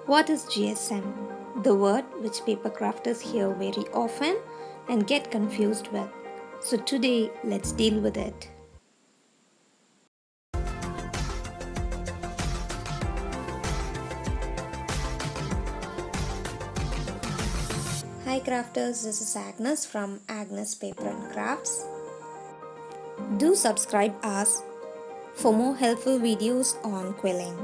What is GSM? The word which paper crafters hear very often and get confused with. So today, let's deal with it. Hi crafters, this is Agnes from Agnes Paper and Crafts. Do subscribe us for more helpful videos on quilling.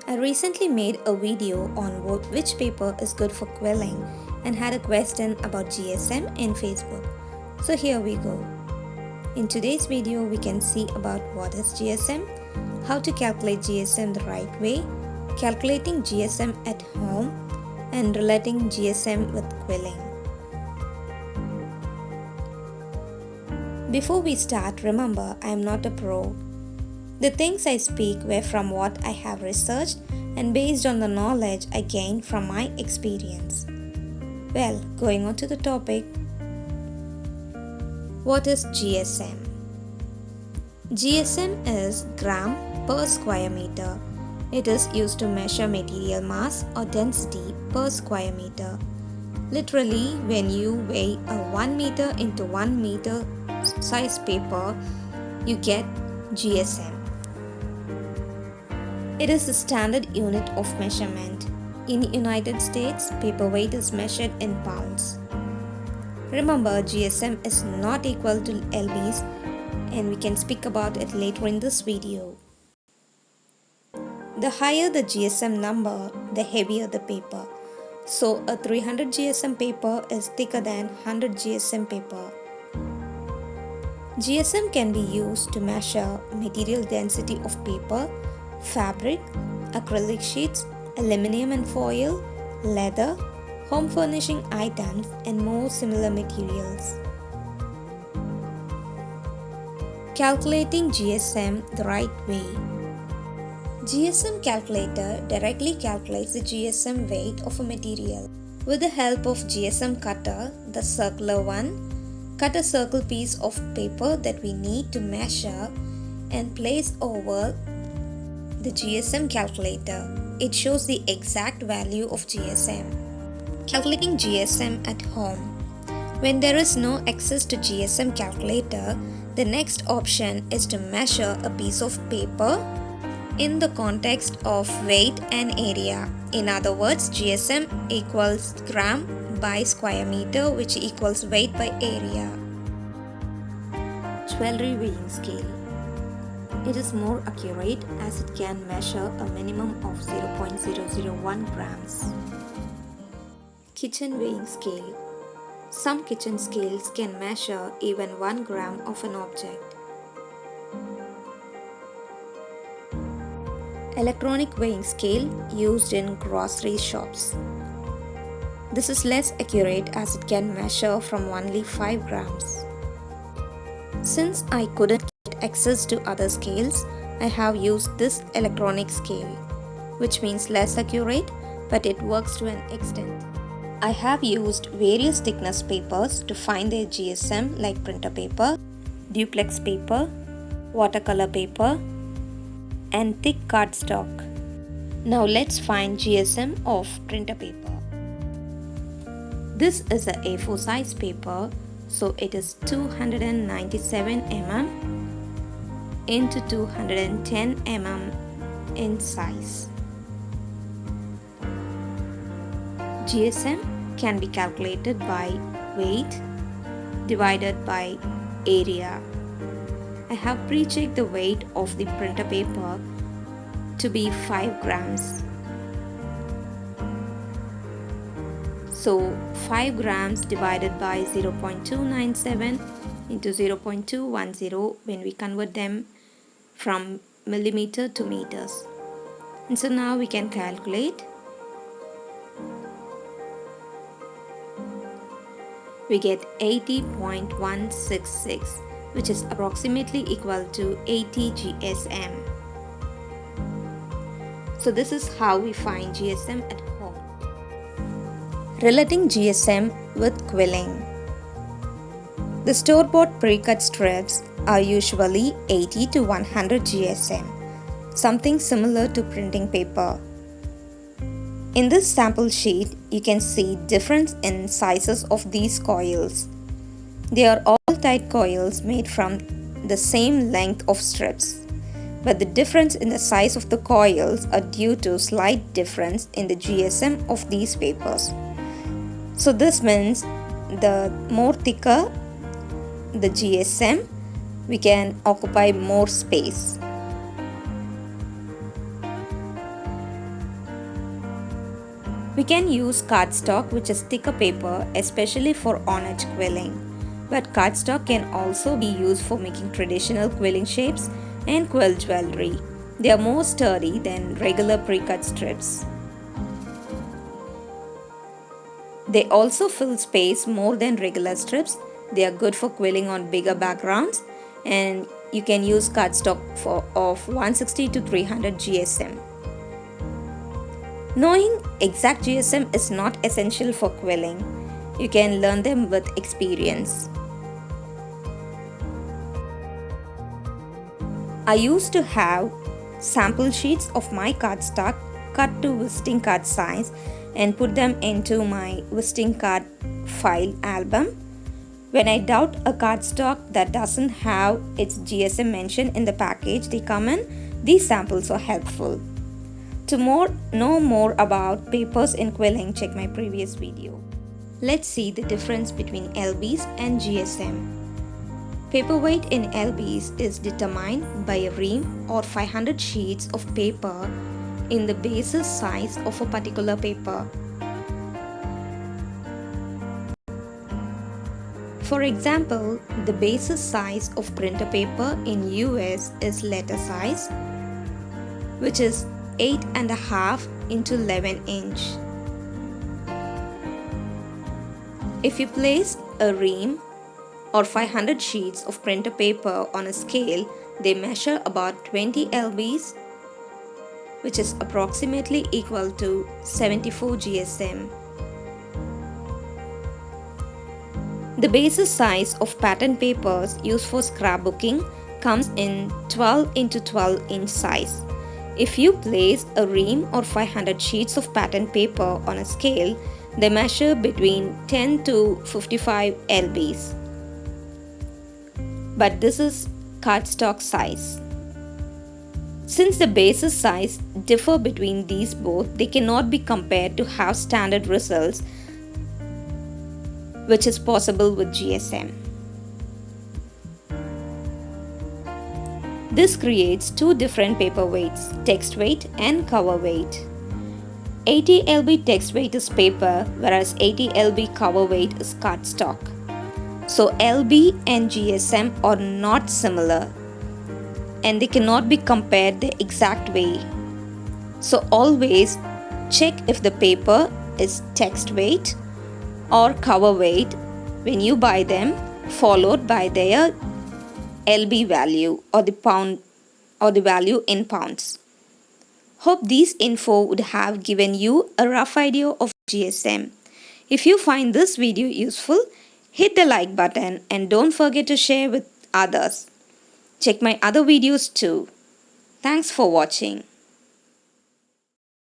I recently made a video on which paper is good for quilling and had a question about GSM in Facebook. So here we go. In today's video, we can see about what is GSM, how to calculate GSM the right way, calculating GSM at home, and relating GSM with quilling. Before we start, remember I am not a pro. The things I speak were from what I have researched and based on the knowledge I gained from my experience. Well, going on to the topic. What is GSM? GSM is gram per square meter. It is used to measure material mass or density per square meter. Literally, when you weigh a 1 meter into 1 meter size paper, you get GSM. It is the standard unit of measurement. In the United States, paper weight is measured in pounds. Remember, GSM is not equal to lbs, and we can speak about it later in this video. The higher the GSM number, the heavier the paper. So a 300 GSM paper is thicker than 100 GSM paper. GSM can be used to measure material density of paper, fabric, acrylic sheets, aluminum and foil, leather, home furnishing items, and more similar materials. Calculating GSM the right way. GSM calculator directly calculates the GSM weight of a material. With the help of GSM cutter, the circular one, cut a circle piece of paper that we need to measure and place over the GSM calculator. It shows the exact value of GSM. Calculating GSM at home. When there is no access to GSM calculator, the next option is to measure a piece of paper in the context of weight and area. In other words, GSM equals gram by square meter, which equals weight by area. Jewelry weighing scale. It is more accurate as it can measure a minimum of 0.001 grams. Kitchen weighing scale. Some kitchen scales can measure even 1 gram of an object. Electronic weighing scale used in grocery shops. This is less accurate as it can measure from only 5 grams. Since I couldn't get access to other scales, I have used this electronic scale, which means less accurate, but it works to an extent. I have used various thickness papers to find their GSM like printer paper, duplex paper, watercolor paper, and thick cardstock. Now let's find GSM of printer paper. This is a A4 size paper, so it is 297 mm into 210 mm in size. GSM can be calculated by weight divided by area. I have pre-checked the weight of the printer paper to be 5 grams. So 5 grams divided by 0.297 into 0.210 when we convert them from millimeter to meters. And so now we can calculate. We get 80.166, which is approximately equal to 80 GSM. So this is how we find GSM at home. Relating GSM with quilling. The store-bought pre-cut strips are usually 80 to 100 GSM, something similar to printing paper. In this sample sheet, you can see difference in sizes of these coils. They are all tight coils made from the same length of strips, but the difference in the size of the coils are due to slight difference in the GSM of these papers. So this means the more thicker the GSM, we can occupy more space. We can use cardstock, which is thicker paper, especially for on-edge quilling. But cardstock can also be used for making traditional quilling shapes and quill jewelry. They are more sturdy than regular pre-cut strips. They also fill space more than regular strips. They are good for quilling on bigger backgrounds, and you can use cardstock of 160 to 300 GSM. Knowing exact GSM is not essential for quilling. You can learn them with experience. I used to have sample sheets of my cardstock cut to visiting card size and put them into my visiting card file album. When I doubt a cardstock that doesn't have its GSM mentioned in the package they come in, these samples are helpful. To know more about papers in quilling, check my previous video. Let's see the difference between LBs and GSM. Paper weight in LBs is determined by a ream or 500 sheets of paper in the basis size of a particular paper. For example, the basis size of printer paper in US is letter size, which is 8.5 into 11 inch. If you place a ream or 500 sheets of printer paper on a scale, they measure about 20 lbs, which is approximately equal to 74 GSM. The basis size of pattern papers used for scrapbooking comes in 12 into 12 inch size. If you place a ream or 500 sheets of pattern paper on a scale, they measure between 10 to 55 lbs. But this is cardstock size. Since the basis size differ between these both, they cannot be compared to have standard results, which is possible with GSM. This creates two different paper weights, text weight and cover weight. 80 lb text weight is paper, whereas 80 lb cover weight is cardstock. So LB and GSM are not similar, and they cannot be compared the exact way. So always check if the paper is text weight or cover weight when you buy them, followed by their LB value or the value in pounds. Hope these info would have given you a rough idea of GSM. If you find this video useful, hit the like button and don't forget to share with others. Check my other videos too. Thanks for watching.